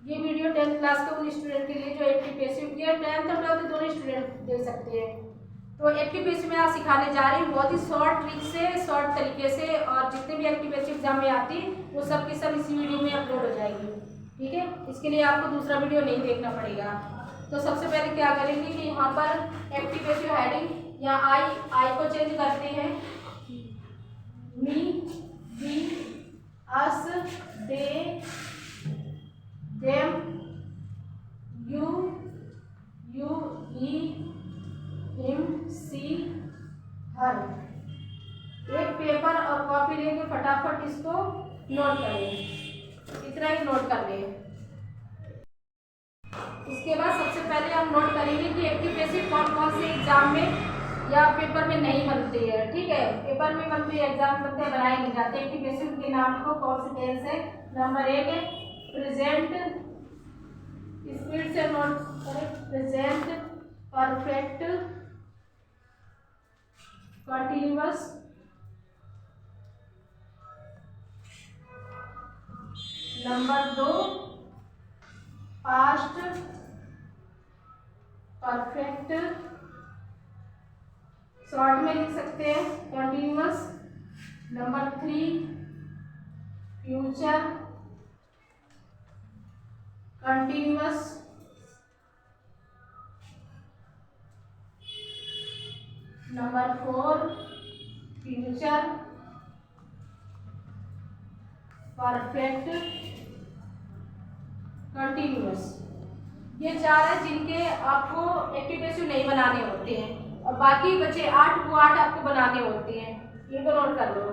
ये video 10th class के उन स्टूडेंट के लिए जो एफटीपीएससी की है, 10th और 12th दोनों स्टूडेंट देख सकते हैं। तो एफटीपीएससी में आज सिखाने जा रही हूँ बहुत ही शॉर्ट ट्रिक से, शॉर्ट तरीके से, और जितने भी एफटीपीएससी एग्जाम में आती है वो सब की सब इसी वीडियो में अपलोड हो जाएगी। ठीक है, इसके लिए आपको दूसरा वीडियो नहीं देखना पड़ेगा। तो सबसे पहले क्या करेंगे कि यहाँ पर एफटीपीएससी हेडिंग या आई को चेंज करते हैं, me, we, us, they, them, you, he, him, she, her. एक पेपर और कॉपी लेके फटाफट इसको नोट करें, इतना ही नोट कर लें। इसके बाद सबसे पहले हम नोट करेंगे कि एफटीपीएससी कौन कौन से एग्जाम में या पेपर में नहीं बनते हैं। ठीक है, पेपर में बनते हैं, एग्जाम में बनते हैं, बनाए नहीं जाते। एफटीपीएससी के नाम को कौन से टेंस है। नंबर 1 है प्रेजेंट, स्पीड से नोट करें, present perfect continuous. Number 2 past perfect, short में लिख सकते हैं continuous. Number 3 future continuous. Number 4 future perfect continuous. ये 4 है जिनके आपको एफटीपीएससी नहीं बनाने होते हैं, और बाकी बचे 8 वो 8 आपको बनाने होते हैं। इनको नोट कर लो।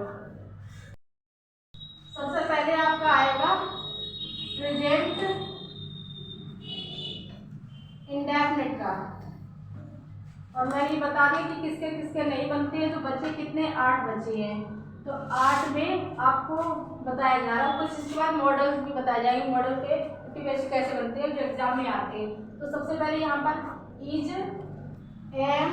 सबसे पहले आपका आएगा प्रेजेंट इंडेफिनिट का, और मैं ये बता दें कि किसके किसके नहीं बनते हैं। तो बच्चे कितने, 8 बचे हैं। तो 8 में आपको बताया जा रहा है, कुछ इसके बाद मॉडल भी बताए जाएंगे, मॉडल के एफटीपीएससी कैसे बनते हैं जो एग्जाम में आते हैं। तो सबसे पहले यहाँ पर इज, एम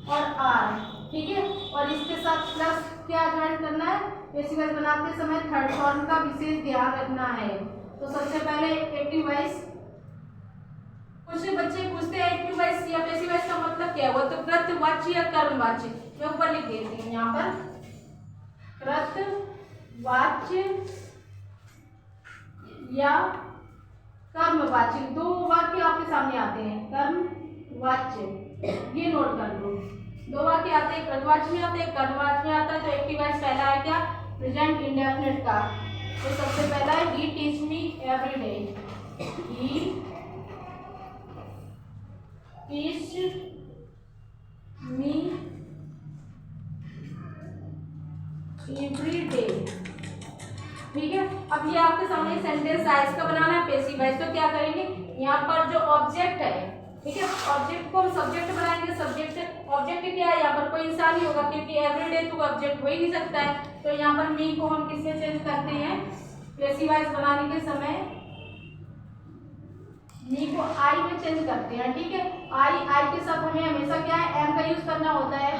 और आर, ठीक है, और इसके साथ प्लस क्या ज्वाइन करना है, पेशिवाइज बनाते समय थर्ड फॉर्म का विशेष ध्यान रखना है। तो सबसे पहले एक्टिव वॉइस, कुछ बच्चे पूछते हैं एक्टिव वॉइस या पैसिव वॉइस का मतलब क्या है। वो तो कृतवाची या कर्मवाची, मैं ऊपर लिख देती हूँ यहाँ पर, कृतवाच्य या कर्मवाची। 2 वाक्य आपके सामने आते हैं, कर्मवाच्य, ये नोट कर लो। 2 वाक्य आते हैं, कृतवाची में आते हैं, कर्मवाची में आता है। तो एक्टिव वॉइस पहला है क्या, प्रेजेंट इंडेफिनिट का। तो सबसे पहला है ही टीच मी एवरी डे, ही टीच मी एवरी डे। ठीक है, अब ये आपके सामने सेंटेंस साइज का बनाना है पैसिव वॉइस। तो क्या करेंगे, यहाँ पर जो ऑब्जेक्ट है, ठीक है, ऑब्जेक्ट को हम सब्जेक्ट बनाएंगे। सब्जेक्ट ऑब्जेक्ट क्या है, यहाँ पर कोई इंसान ही होगा क्योंकि एवरीडे तो ऑब्जेक्ट हो ही नहीं सकता है। तो यहाँ पर मी को हम किससे चेंज करते हैं, पैसिव वॉइस बनाने के समय मी को आई में चेंज करते हैं। ठीक है, आई के साथ हमें हमेशा क्या है, एम का यूज करना होता है,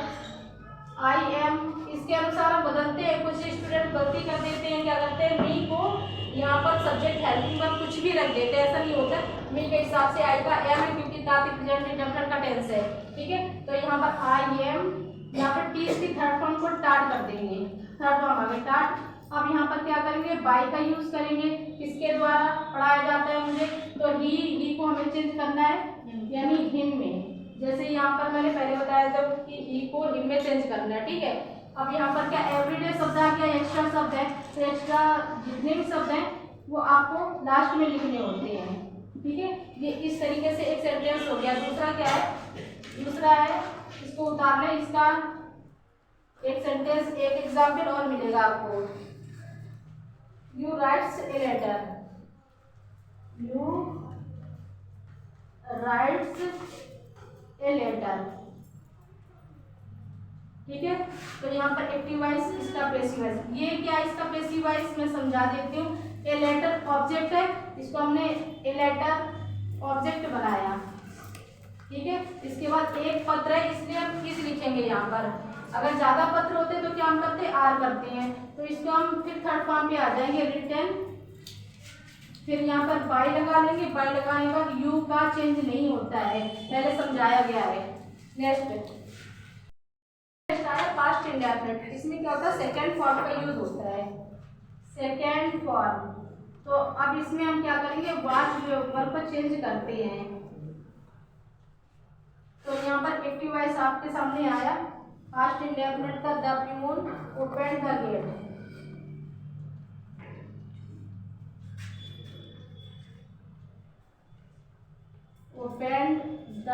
आई एम। इसके अनुसार हम बदलते हैं। कुछ स्टूडेंट गलती कर देते हैं, क्या करते हैं, मी को यहाँ पर सब्जेक्ट हेल्पिंग वर्ब कुछ भी रख देते हैं, ऐसा नहीं होता। मी के हिसाब से आई का एम है क्योंकि नाउन प्रेजेंट इंडेफिनिट का टेंस है। ठीक है, तो यहाँ पर आई एम, यहाँ पर टी की थर्ड फॉर्म को टाट कर देंगे, थर्ड फॉर्म आ गई टाट। अब यहाँ पर क्या करेंगे, बाई का यूज करेंगे, किसके द्वारा पढ़ाया जाता है मुझे, तो ही को हमें चेंज करना है, यानी हिम में। जैसे यहाँ पर मैंने पहले बताया था कि ही को हिम में चेंज करना है। ठीक है, अब यहाँ पर क्या एवरीडे शब्द आ गया, एक्स्ट्रा शब्द है, तो एक्स्ट्रा जितने भी शब्द हैं वो आपको लास्ट में लिखने होते हैं। ठीक है, ये इस तरीके से एक सेंटेंस हो गया। दूसरा क्या है, दूसरा है इसको उतार लें, इसका एक सेंटेंस, एक एग्जाम्पल और मिलेगा आपको। You writes a letter, you writes a letter. ठीक है, तो यहाँ पर एक्टिव वॉइस, इसका पैसिव वॉइस। ये क्या है, इसका पैसिव वॉइस मैं समझा देती हूँ। ए लेटर ऑब्जेक्ट है, इसको हमने ए लेटर ऑब्जेक्ट बनाया। ठीक है, इसके बाद एक पत्र है, इसलिए हम किस लिखेंगे यहाँ पर। अगर ज्यादा पत्र होते तो क्या हम करते, आर करते हैं। तो इसको हम फिर थर्ड फॉर्म पे आ जाएंगे, रिटन फिर यहाँ पर बाई लगा लेंगे, बाई लगाने के बाद यू का चेंज नहीं होता है, पहले समझाया गया है। नेक्स्ट आया पास्ट इंडेफिनिट, इसमें क्या होता है सेकेंड फॉर्म का यूज होता है, सेकेंड फॉर्म। तो अब इसमें हम क्या करेंगे, वाज वर्ब को चेंज करते हैं। तो यहाँ पर एक्टिव वॉइस आपके सामने आया, पास्ट इंडेफिनिट का the peon open the gate, open the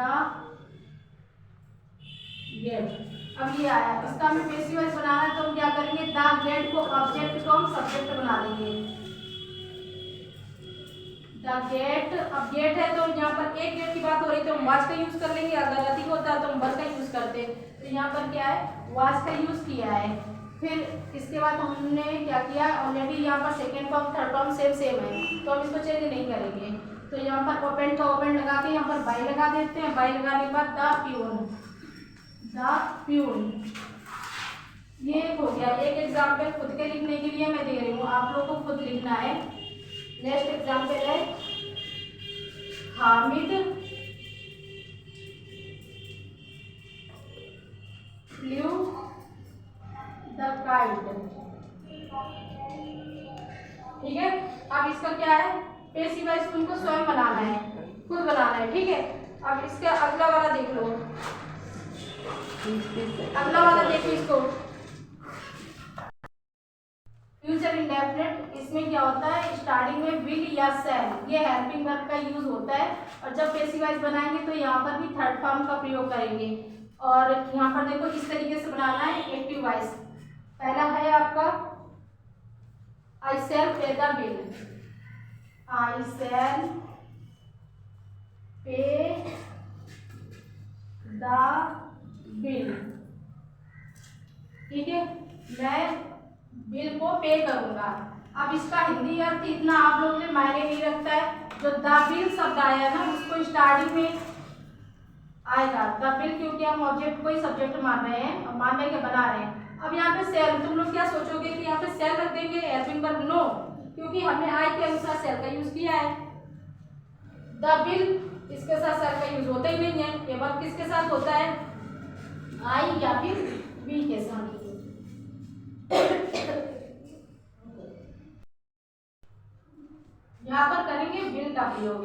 gate. अब ये आया, इसका हमें पैसिव वॉइस बनाना है, तो हम क्या करेंगे, द गेट को ऑब्जेक्ट को हम सब्जेक्ट बना देंगे। द गेट, अब गेट है तो यहाँ पर एक गेट की बात हो रही है तो हम वाज का यूज कर लेंगे, अगर अधिक होता है तो हम वर का यूज करते हैं। तो यहाँ पर क्या है, वाज का यूज किया है। फिर इसके बाद हमने क्या किया, ऑलरेडी यहाँ पर second form third form same है, तो हम इसको चेंज नहीं करेंगे। तो यहाँ पर ओपन का ओपन लगा के यहाँ पर बाई लगा देते हैं, बाई लगाने के बाद द प्यून, द प्यून। ये हो गया एक एग्जाम्पल खुद के लिखने के लिए मैं दे रही हूँ, आप लोग को खुद लिखना है। नेक्स्ट एग्जाम्पल है हामिद फ्लू द काइट। ठीक है, अब इसका क्या है, पैसिव वॉइस तुमको स्वयं बनाना है, खुद बनाना है। ठीक है, अब इसका अगला वाला देख लो, अगला वाला देखो इसको, फ्यूचर इंडेफिनिट। इसमें क्या होता है, स्टार्टिंग में विल या शैल, ये हेल्पिंग वर्ब का यूज होता है। और जब पैसिव वॉइस बनाएंगे तो यहाँ पर भी थर्ड फॉर्म का प्रयोग करेंगे। और यहाँ पर देखो इस तरीके से बनाना है एक्टिव वॉइस। पहला है आपका आई शैल पे द बिल, आई शैल पे द बिल। ठीक है, मैं बिल को पे करूंगा। अब इसका हिंदी अर्थ इतना आप लोगों ने मायने नहीं रखता है, जो द बिल शब्द आया ना उसको स्टार्टिंग में आएगा द बिल, क्योंकि हम ऑब्जेक्ट को ही सब्जेक्ट मान रहे हैं और मान रहे हैं बना रहे हैं। अब यहाँ पे सेल, तुम लोग क्या सोचोगे कि यहाँ पे सेल रख देंगे हेल्पिंग वर्ब, नो, क्योंकि हमने आई के अनुसार सेल का यूज किया है। द बिल इसके साथ सेल का यूज होता ही नहीं है, ये वर्ब किसके साथ होता है, आई या फिर बी के साथ। यहाँ पर करेंगे बिल का प्रयोग,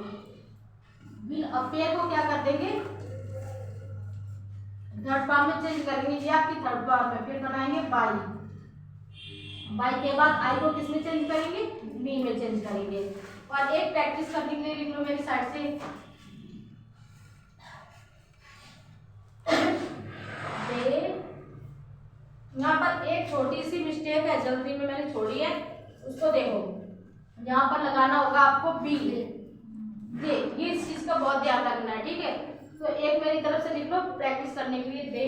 बिल पे को क्या कर देंगे, थर्ड फॉर्म में चेंज करेंगे, ये आपकी थर्ड फॉर्म में। फिर बनाएंगे बाई, बाई के बाद आई को किस में चेंज करेंगे, बी में चेंज करेंगे। और एक प्रैक्टिस करने के लिए लिख लो मेरी साइड से, यहाँ पर एक छोटी सी मिस्टेक है, जल्दी में मैंने छोड़ी है, उसको देखो। यहाँ पर लगाना होगा आपको बी, ये इस चीज का बहुत ध्यान रखना है। ठीक है, तो एक मेरी तरफ से लिख लो प्रैक्टिस करने के लिए, they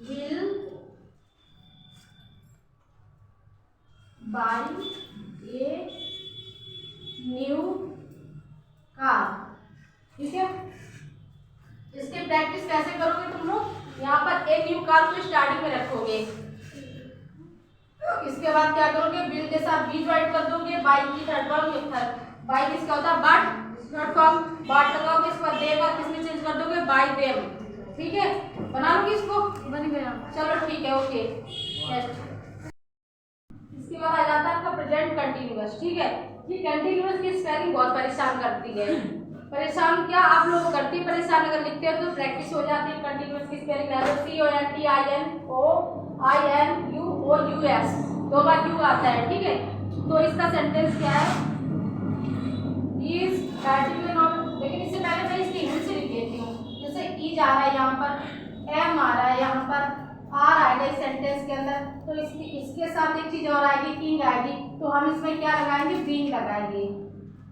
will by a new car. ठीक है, इसकी प्रैक्टिस कैसे करोगे तुम लोग, यहाँ पर एक न्यू कार को स्टार्टिंग में रखोगे, इसके बाद क्या करोगे, बिल के साथ बी ज्वाइन कर दोगे, बाई की थर्ड फॉर्म, बाई किसका होता है, बाट, थर्ड फॉर्म बाट लगाओगे, इसके बाद देगा किसमें चेंज कर दोगे, बाई देम। ठीक है, बना लोगे इसको, बन गया, चलो ठीक है, ओके। नेक्स्ट इसके बाद आ जाता है आपका प्रेजेंट कंटिन्यूअस। ठीक है, ये कंटिन्यूअस की स्पेलिंग बहुत परेशान करती है, परेशान क्या आप लोग करती है परेशान, अगर लिखते हो तो प्रैक्टिस हो जाती है। कंटिन्यूअस की स्पेलिंग CONTINUOUS, दो बार यू आता है। ठीक है, तो इसका सेंटेंस क्या है, इज बैटिंग नॉट, लेकिन इससे पहले मैं इसकी हिंट से लिख देती हूँ। जैसे इज आ रहा है यहाँ पर, एम आ रहा है यहाँ पर, आर आएगा इस सेंटेंस के अंदर, तो इसके साथ एक चीज और आएगी, किंग आएगी, तो हम इसमें क्या लगाएंगे, बीइंग लगाएंगे,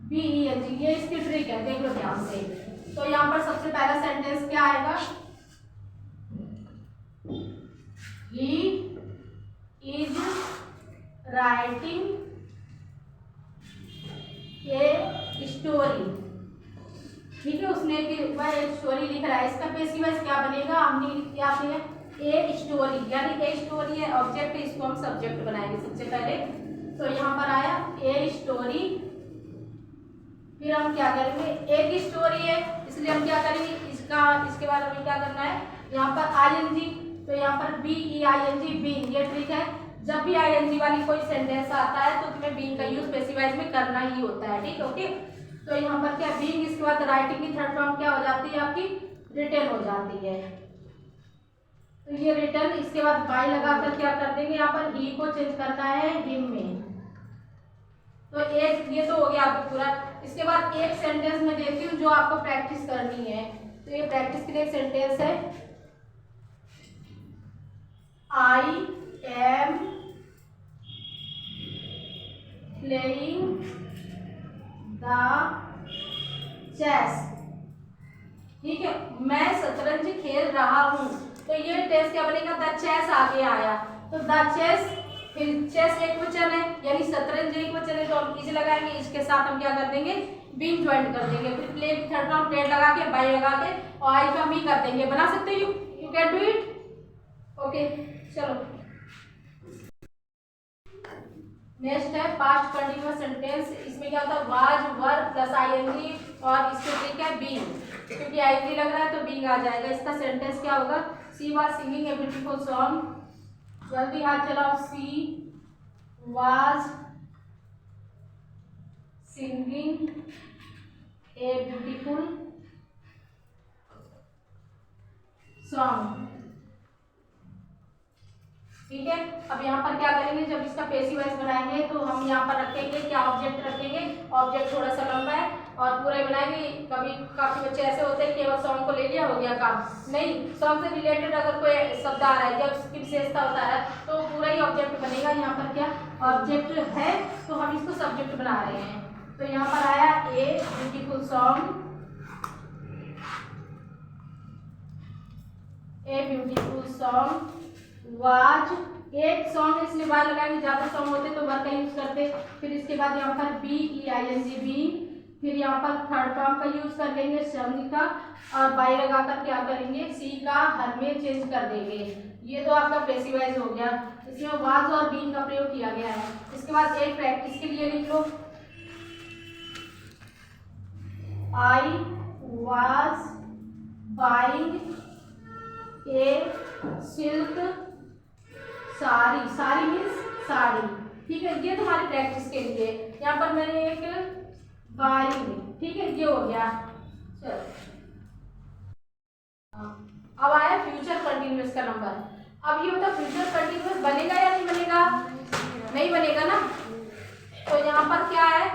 BENG। ये इसकी ट्रिक है, देख लो ध्यान से। तो यहाँ पर सबसे पहला सेंटेंस क्या आएगा, he is writing a story. ठीक है, उसने वह एक स्टोरी लिख रहा है, इसका पैसिव वॉइस क्या बनेगा, हमने क्या किया, ए स्टोरी, यानी ए स्टोरी है ऑब्जेक्ट, इसको हम सब्जेक्ट बनाएंगे सबसे पहले। तो यहाँ पर आया ए स्टोरी। फिर हम क्या करेंगे, एक ही स्टोरी है इसलिए हम क्या करेंगे, इसके बाद हमें क्या करना है, यहाँ पर आईएनजी, तो यहाँ पर BEING बीइंग, ये ट्रिक है। जब भी आईएनजी वाली कोई सेंटेंस आता है तो तुम्हें बीइंग का यूज स्पेसिफाइज में करना ही होता है, ठीक है, ओके। तो यहाँ पर क्या बीइंग, इसके बाद राइटिंग की थर्ड फॉर्म क्या हो जाती है आपकी, रिटन हो जाती है। तो ये रिटर्न, इसके बाद बाय लगाकर क्या कर देंगे, यहाँ पर ही को चेंज करना है हिम में। तो एक ये तो हो गया आपका पूरा। इसके बाद एक सेंटेंस में देती हूँ जो आपको प्रैक्टिस करनी है। तो ये प्रैक्टिस के लिए एक सेंटेंस है, I am playing the chess, ठीक है, मैं शतरंज खेल रहा हूँ। तो ये टेस्ट क्या बनेगा, द चेस आगे आया, तो द चेस, फिर चेस एक वचन है यानी शतरंज एक वचन है, तो हम इसे लगाएंगे, इसके साथ हम क्या कर देंगे, बीइंग ज्वाइन कर देंगे, फिर प्ले थर्ड फॉर्म प्लेट लगा के, बाय लगा के, और आई का मी कर देंगे। बना सकते हो, you can do it, okay. चलो नेक्स्ट है पास्ट कंटिन्यूअस सेंटेंस। इसमें क्या होता है, वाज, वर प्लस आईएनजी, और इसके ट्रिक है बीइंग, क्योंकि आईएनजी लग रहा है तो बीइंग आ जाएगा। इसका सेंटेंस क्या होगा, she was singing a beautiful song, जल्दी हाथ चलाओ, she was singing a beautiful song, ठीक है। अब यहाँ पर क्या करेंगे, जब इसका पैसिव वॉइस बनाएंगे तो हम यहाँ पर रखेंगे क्या, ऑब्जेक्ट रखेंगे, ऑब्जेक्ट थोड़ा सा लंबा है और पूरा ही बनाएंगे। कभी काफी बच्चे ऐसे होते हैं केवल सॉन्ग को ले लिया हो गया काम, नहीं, सॉन्ग से रिलेटेड अगर कोई शब्द आ रहा है, जब उसकी विशेषता होता है तो पूरा ही ऑब्जेक्ट बनेगा। यहाँ पर क्या ऑब्जेक्ट है तो हम इसको सब्जेक्ट बना रहे हैं। तो यहाँ पर आया a beautiful song, a beautiful song was, एक सॉन्ग इसलिए वाज लगाएंगे, ज्यादा सॉन्ग होते तो वर का यूज करते। फिर इसके बाद यहाँ पर BEING बीइंग, फिर यहाँ पर थर्ड फॉर्म का यूज कर लेंगे संग का, और बाय लगाकर क्या करेंगे, सी का हर में चेंज कर देंगे। ये तो आपका पैसिव वॉइस हो गया, इसमें वाज और बीइंग का प्रयोग किया गया है। इसके बाद एक प्रैक्टिस के लिए लिख लो, I was buying a silk sari, sari means sari, ठीक है, ये तुम्हारी प्रैक्टिस के लिए। यहाँ पर मैंने एक बाइंग, ठीक है, ये हो गया। चलो अब आया फ्यूचर कंटिन्यूअस का नंबर। अब ये बता फ्यूचर कंटिन्यूअस बनेगा या नहीं बनेगा, नहीं बनेगा ना। तो यहाँ पर क्या है,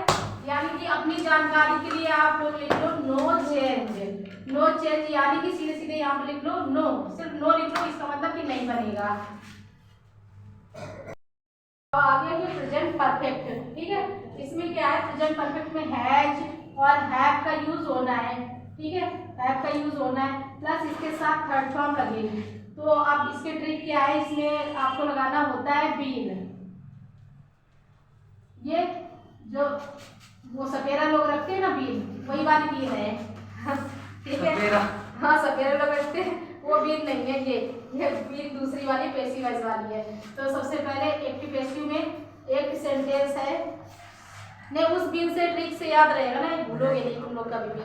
यानी कि अपनी जानकारी के लिए आप लोग लिख लो नो चेंज, नो चेंज, यानी कि सीधे सीधे यहाँ पर लिख लो नो, सिर्फ नो लिख लो, इसका मतलब कि नहीं बनेगा। आगे है प्रेजेंट परफेक्ट, ठीक है, इसमें क्या है, प्रेजेंट परफेक्ट में हैज और हैव का यूज होना है, ठीक है, हैव का यूज होना है, प्लस इसके साथ थर्ड फॉर्म लगेगी। तो अब इसके ट्रिक क्या है, इसमें आपको लगाना होता है बीन, ये जो वो सपेरा लोग रखते हैं ना बीन, वही वाली बीन है, ठीक है, हाँ सपेरा लोग रखते हैं, वो बीन नहीं है, ये बीन दूसरी वाली पैसिव वॉइस वाली है। तो सबसे पहले एक्टिव पैसिव में एक सेंटेंस है, नहीं उस बीन से ट्रिक से याद रहेगा ना, भूलोगे नहीं तुम लोग कभी भी।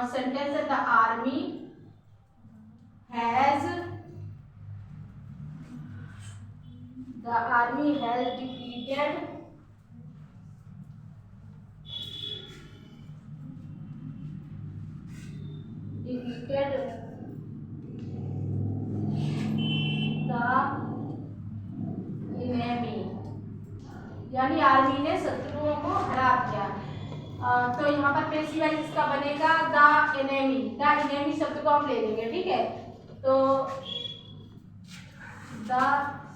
सेंटेंस है the army has, the army has defeated enemy, यानी आर्मी ने शत्रुओं को हरा दिया। तो यहाँ पर पैसिव वॉइस इसका बनेगा द एनेमी, द एनेमी शब्द को हम ले लेंगे, ठीक है। तो द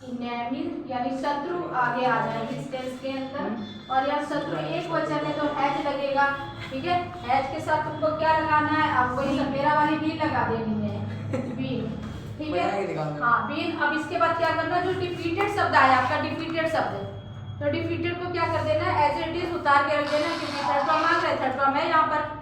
एनेमी यानी शत्रु आगे आ जाएगी इस टेंस के अंदर, और यहाँ शत्रु एक वचन है तो हैज लगेगा, ठीक है। हैज के साथ तुमको क्या लगाना है, आपको ये सपेरा वाली बीन लगा देनी है, बीन, ठीक है, हाँ बीन। अब इसके बाद क्या करना, जो डिफीटेड शब्द आया आपका, डिफीटेड शब्द, तो डिफीटेड को क्या कर देना है, एज इट इज उतार के रख देना, क्योंकि थर्ड फॉर्म मांग रहे, थर्ड फॉर्म है यहाँ पर।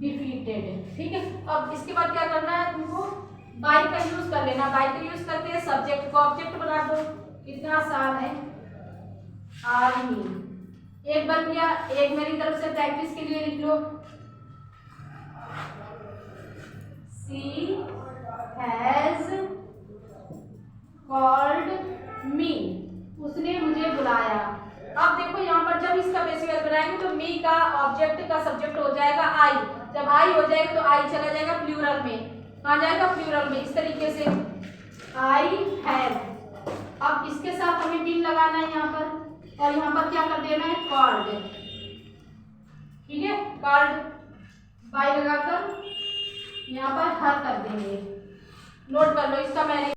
डिफीटेड, ठीक है। अब इसके बाद क्या करना है तुमको, बाय का यूज कर लेना, आई का यूज करके सब्जेक्ट को ऑब्जेक्ट बना दो, कितना आसान है। आर ही एक बन गया। एक मेरी तरफ से प्रैक्टिस के लिए लिख लो, सी हैज कॉल्ड मी, उसने मुझे बुलाया। अब देखो यहाँ पर जब इसका बेसिक बनाएंगे तो मी का ऑब्जेक्ट का सब्जेक्ट हो जाएगा आई। जब आई हो जाएगा तो आई चला जाएगा प्लूरल में, कहाँ जाएगा प्लूरल में, इस तरीके से आई हैव। अब इसके साथ हमें बीन लगाना है यहाँ पर, और यहाँ पर क्या कर देना है, कॉल्ड। ठीक है, कॉल्ड बाय लगाकर यहाँ पर हर कर देंगे। नोट कर लो इसका मैंने